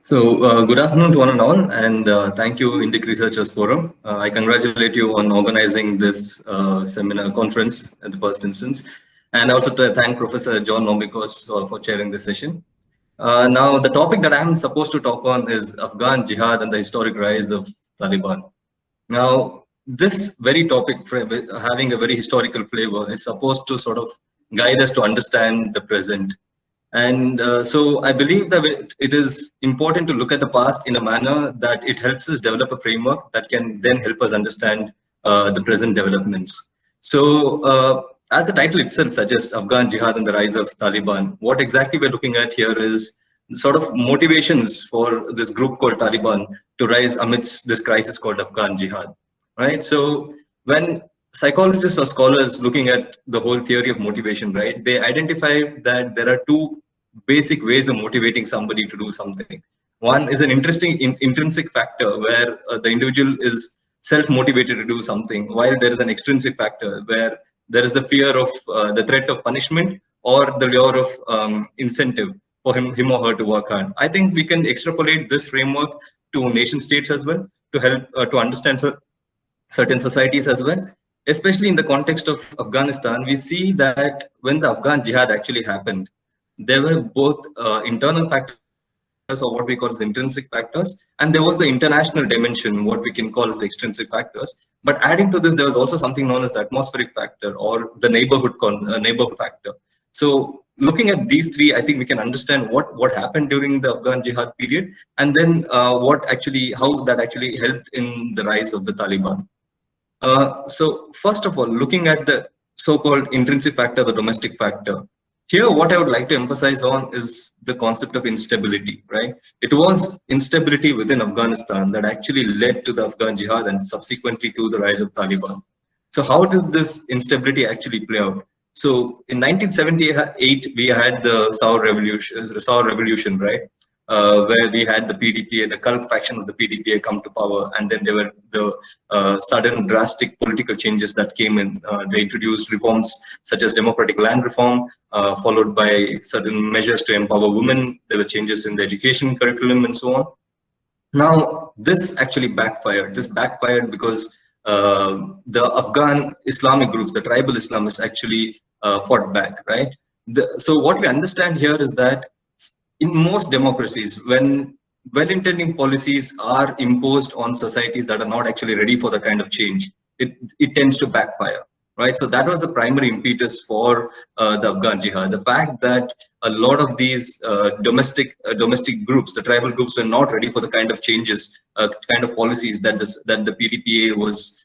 Good afternoon to one and all, and thank you, Indic Researchers Forum. I congratulate you on organizing this seminar conference at the first instance, and also to thank Professor John Nomikos for chairing this session. Now, the topic that I'm supposed to talk on is Afghan jihad and the historic rise of Taliban. Now, this very topic, having a very historical flavor, is supposed to sort of guide us to understand the present. And so I believe that it is important to look at the past in a manner that it helps us develop a framework that can then help us understand the present developments. As the title itself suggests, Afghan Jihad and the Rise of Taliban, what exactly we're looking at here is sort of motivations for this group called Taliban to rise amidst this crisis called Afghan Jihad, right? So when psychologists or scholars looking at the whole theory of motivation, right, they identify that there are two basic ways of motivating somebody to do something. One is an intrinsic factor where the individual is self-motivated to do something, while there is an extrinsic factor where there is the fear of the threat of punishment or the lure of incentive for him or her to work hard. I think we can extrapolate this framework to nation states as well to help to understand certain societies as well. Especially in the context of Afghanistan, we see that when the Afghan jihad actually happened, there were both internal factors or what we call as intrinsic factors, and there was the international dimension, what we can call as the extrinsic factors. But adding to this, there was also something known as the atmospheric factor or the neighborhood factor. So looking at these three, I think we can understand what happened during the Afghan jihad period, and then how that actually helped in the rise of the Taliban. So first of all, looking at the so-called intrinsic factor, the domestic factor. Here, what I would like to emphasize on is the concept of instability, right? It was instability within Afghanistan that actually led to the Afghan jihad and subsequently to the rise of Taliban. So how did this instability actually play out? So in 1978, we had the Saur Revolution, right? Where we had the PDPA, the Gulf faction of the PDPA come to power, and then there were the sudden drastic political changes that came in. They introduced reforms such as democratic land reform, followed by certain measures to empower women. There were changes in the education curriculum and so on. Now, this actually backfired. This backfired because the Afghan Islamic groups, the tribal Islamists, actually fought back, right? So what we understand here is that in most democracies, when well-intending policies are imposed on societies that are not actually ready for the kind of change, it tends to backfire, right? So that was the primary impetus for the Afghan jihad. The fact that a lot of these domestic groups, the tribal groups, were not ready for the kind of changes, kind of policies that the PDPA was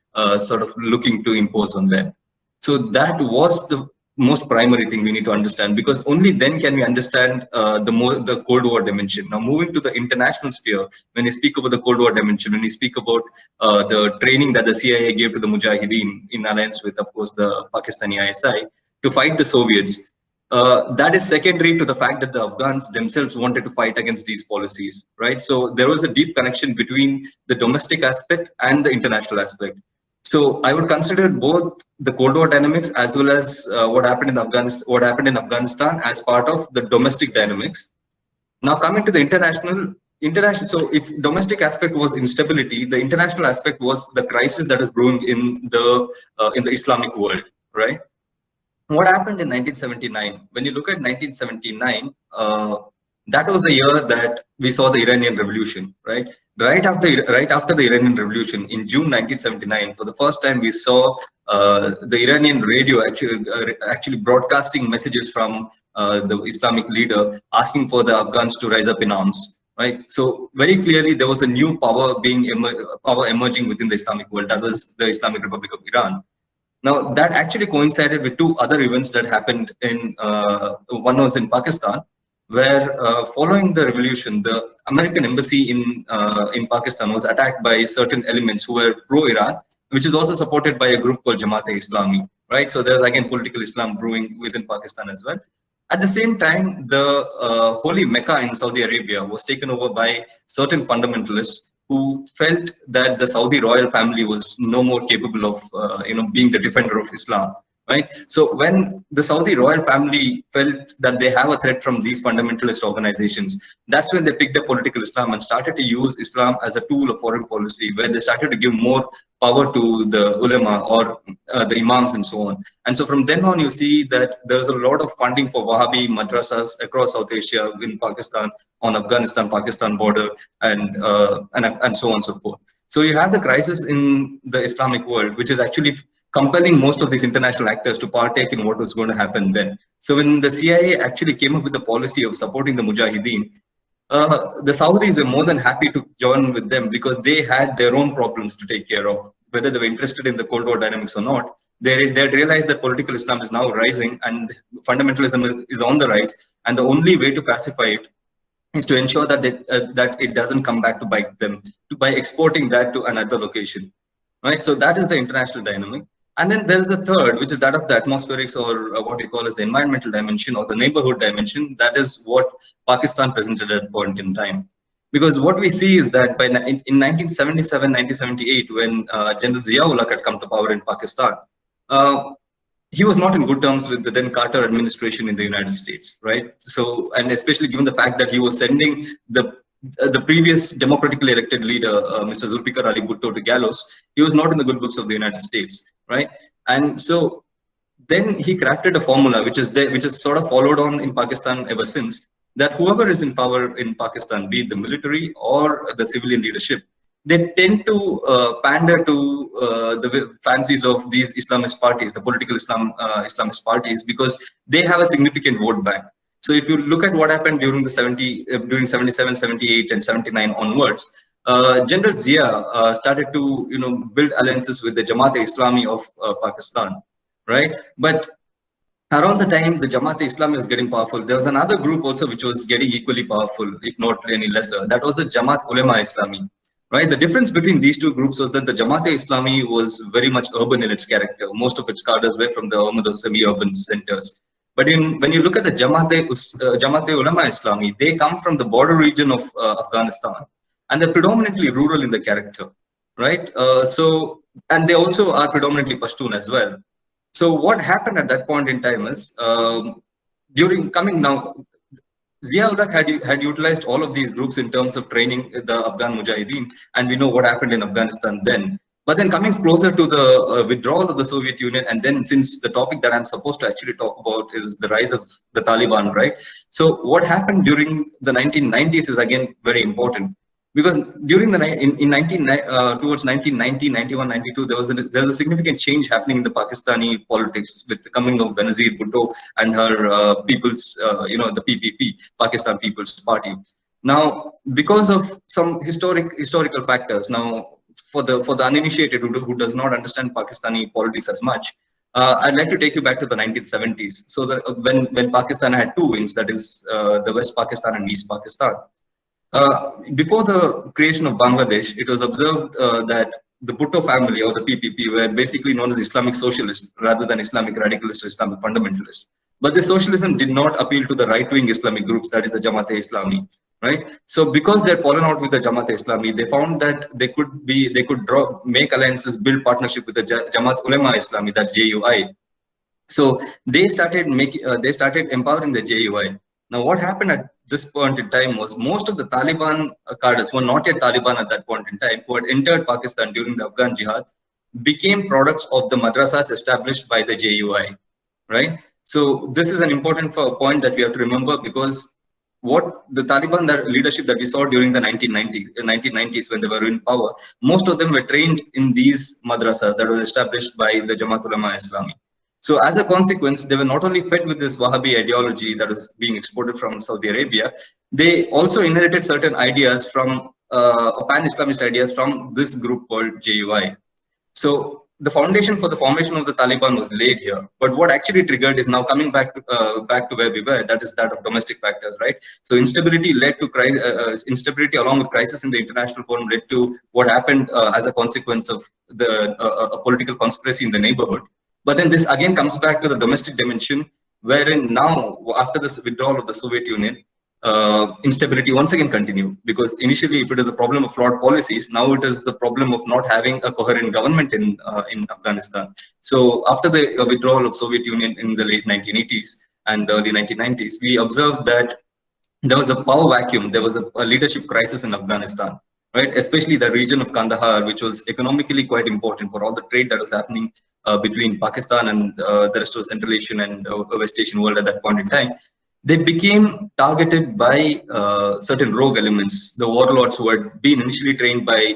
sort of looking to impose on them. So that was the most primary thing we need to understand, because only then can we understand the Cold War dimension. Now, moving to the international sphere, when we speak about the Cold War dimension, when we speak about the training that the CIA gave to the Mujahideen in alliance with, of course, the Pakistani ISI to fight the Soviets, that is secondary to the fact that the Afghans themselves wanted to fight against these policies, right? So there was a deep connection between the domestic aspect and the international aspect. So I would consider both the Cold War dynamics as well as what happened in Afghanistan as part of the domestic dynamics. Now coming to the international. So if domestic aspect was instability, the international aspect was the crisis that is brewing in the Islamic world, right? What happened in 1979? When you look at 1979, that was the year that we saw the Iranian Revolution, right? Right after the Iranian Revolution, in June 1979, for the first time we saw the Iranian radio actually broadcasting messages from the Islamic leader asking for the Afghans to rise up in arms, right? So very clearly there was a new power emerging within the Islamic world. That was the Islamic Republic of Iran. Now that actually coincided with two other events that happened in one was in Pakistan, where following the revolution, the American embassy in Pakistan was attacked by certain elements who were pro-Iran, which is also supported by a group called Jamaat-e-Islami, right? So there's again political Islam brewing within Pakistan as well. At the same time, the Holy Mecca in Saudi Arabia was taken over by certain fundamentalists who felt that the Saudi royal family was no more capable of being the defender of Islam. right? So when the Saudi royal family felt that they have a threat from these fundamentalist organizations, that's when they picked up political Islam and started to use Islam as a tool of foreign policy, where they started to give more power to the ulama or the imams and so on. And so from then on, you see that there's a lot of funding for Wahhabi madrasas across South Asia, in Pakistan, on Afghanistan-Pakistan border, and so on and so forth. So you have the crisis in the Islamic world, which is actually compelling most of these international actors to partake in what was going to happen then. So when the CIA actually came up with the policy of supporting the Mujahideen, the Saudis were more than happy to join with them because they had their own problems to take care of, whether they were interested in the Cold War dynamics or not. They realized that political Islam is now rising and fundamentalism is on the rise, and the only way to pacify it is to ensure that that it doesn't come back to bite them by exporting that to another location, right? So that is the international dynamic. And then there is a third, which is that of the atmospherics, or what we call as the environmental dimension or the neighborhood dimension. That is what Pakistan presented at that point in time. Because what we see is that in 1977, 1978, when General Ziaullah had come to power in Pakistan, uh, he was not in good terms with the then Carter administration in the United States, right? So, and especially given the fact that he was sending the previous democratically elected leader, Mr. Zulfikar Ali Bhutto, to gallows, he was not in the good books of the United States, right? And so then he crafted a formula which is there, which is sort of followed on in Pakistan ever since, that whoever is in power in Pakistan, be it the military or the civilian leadership, they tend to pander to the fancies of these Islamist parties, the political Islamist parties, because they have a significant vote bank. So if you look at what happened during the during 77, 78, and 79 onwards, General Zia started to build alliances with the Jamaat-e-Islami of Pakistan, right? But around the time the Jamaat-e-Islami was getting powerful, there was another group also which was getting equally powerful, if not any lesser. That was the Jamaat Ulema Islami, right? The difference between these two groups was that the Jamaat-e-Islami was very much urban in its character. Most of its cadres were from the urban or semi-urban centers. But when you look at the Jamaat-e-Ulema Islami, they come from the border region of Afghanistan, and they're predominantly rural in the character, right? And they also are predominantly Pashtun as well. So what happened at that point in time is, Zia-ul-Haq had utilized all of these groups in terms of training the Afghan Mujahideen, and we know what happened in Afghanistan then. But then coming closer to the withdrawal of the Soviet Union, and then since the topic that I'm supposed to actually talk about is the rise of the Taliban, right? So what happened during the 1990s is again very important. Because during towards 1990, 91, 92, there was a significant change happening in the Pakistani politics with the coming of Benazir Bhutto and her people's, the PPP, Pakistan People's Party. Now, because of some historical factors, now for the uninitiated who does not understand Pakistani politics as much, I'd like to take you back to the 1970s. So when Pakistan had two wings, that is the West Pakistan and East Pakistan. Before the creation of Bangladesh, it was observed that the Bhutto family, or the PPP, were basically known as Islamic socialists rather than Islamic radicalists or Islamic fundamentalists. But this socialism did not appeal to the right-wing Islamic groups, that is the Jamaat-e-Islami, right? So because they had fallen out with the Jamaat-e-Islami, they found that they could make alliances, build partnership with the Jamaat Ulema Islami, that's JUI. So they started empowering the JUI. Now, what happened at this point in time was most of the Taliban cadres who were not yet Taliban at that point in time, who had entered Pakistan during the Afghan Jihad, became products of the madrasas established by the JUI, right? So this is an important point that we have to remember, because what the Taliban leadership that we saw during the 1990s when they were in power, most of them were trained in these madrasas that were established by the Jamaat Ulema Islami. So as a consequence, they were not only fed with this Wahhabi ideology that was being exported from Saudi Arabia, they also inherited certain ideas from pan-Islamist ideas from this group called JUI. So the foundation for the formation of the Taliban was laid here. But what actually triggered is now coming back to where we were, that is that of domestic factors, right? So instability led to instability along with crisis in the international forum led to what happened as a consequence of a political conspiracy in the neighborhood. But then this again comes back to the domestic dimension, wherein now, after this withdrawal of the Soviet Union, instability once again continued, because initially, if it is a problem of flawed policies, now it is the problem of not having a coherent government in Afghanistan. So after the withdrawal of Soviet Union in the late 1980s and the early 1990s, we observed that there was a power vacuum. There was a leadership crisis in Afghanistan, right? Especially the region of Kandahar, which was economically quite important for all the trade that was happening between Pakistan and the rest of Central Asian and West Asian world at that point in time. They became targeted by certain rogue elements, the warlords who had been initially trained by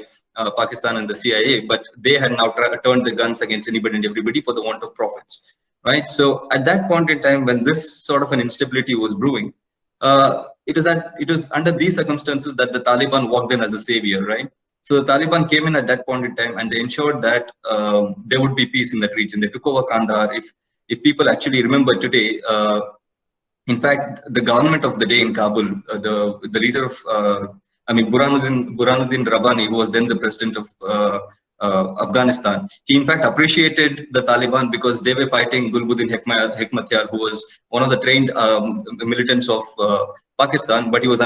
Pakistan and the CIA, but they had now turned the guns against anybody and everybody for the want of profits, right? So at that point in time, when this sort of an instability was brewing, it was under these circumstances that the Taliban walked in as a savior, right? So the Taliban came in at that point in time and they ensured that there would be peace in that region. They took over Kandahar. If people actually remember today, in fact, the government of the day in Kabul, the leader of, Burhanuddin Rabbani, who was then the president of Afghanistan, he in fact appreciated the Taliban because they were fighting Gulbuddin Hekmatyar, who was one of the trained militants of Pakistan, but he was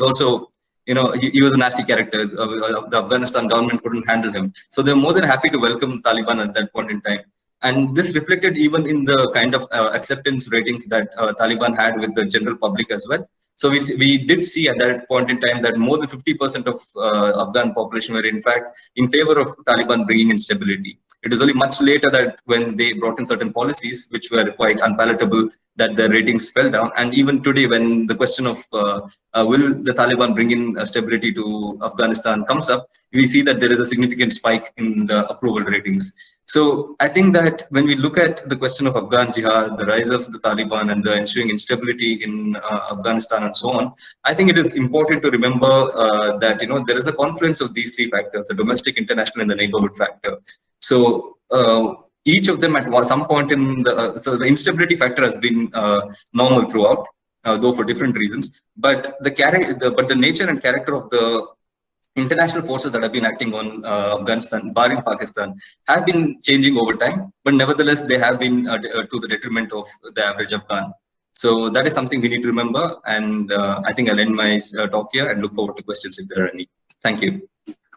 also, he was a nasty character. The Afghanistan government couldn't handle him, so they're more than happy to welcome Taliban at that point in time. And this reflected even in the kind of acceptance ratings that Taliban had with the general public as well. So we did see at that point in time that more than 50% of Afghan population were in fact in favor of Taliban bringing in stability. It is only much later that when they brought in certain policies which were quite unpalatable, that the ratings fell down. And even today, when the question of will the Taliban bring in stability to Afghanistan comes up, we see that there is a significant spike in the approval ratings. So I think that when we look at the question of Afghan jihad, the rise of the Taliban and the ensuing instability in Afghanistan and so on, I think it is important to remember that there is a confluence of these three factors: the domestic, international, and the neighborhood factor. So each of them at some point in so the instability factor has been normal throughout, though for different reasons. But the nature and character of the international forces that have been acting on Afghanistan, barring Pakistan, have been changing over time. But nevertheless, they have been to the detriment of the average Afghan. So that is something we need to remember. And I think I'll end my talk here and look forward to questions if there are any. Thank you.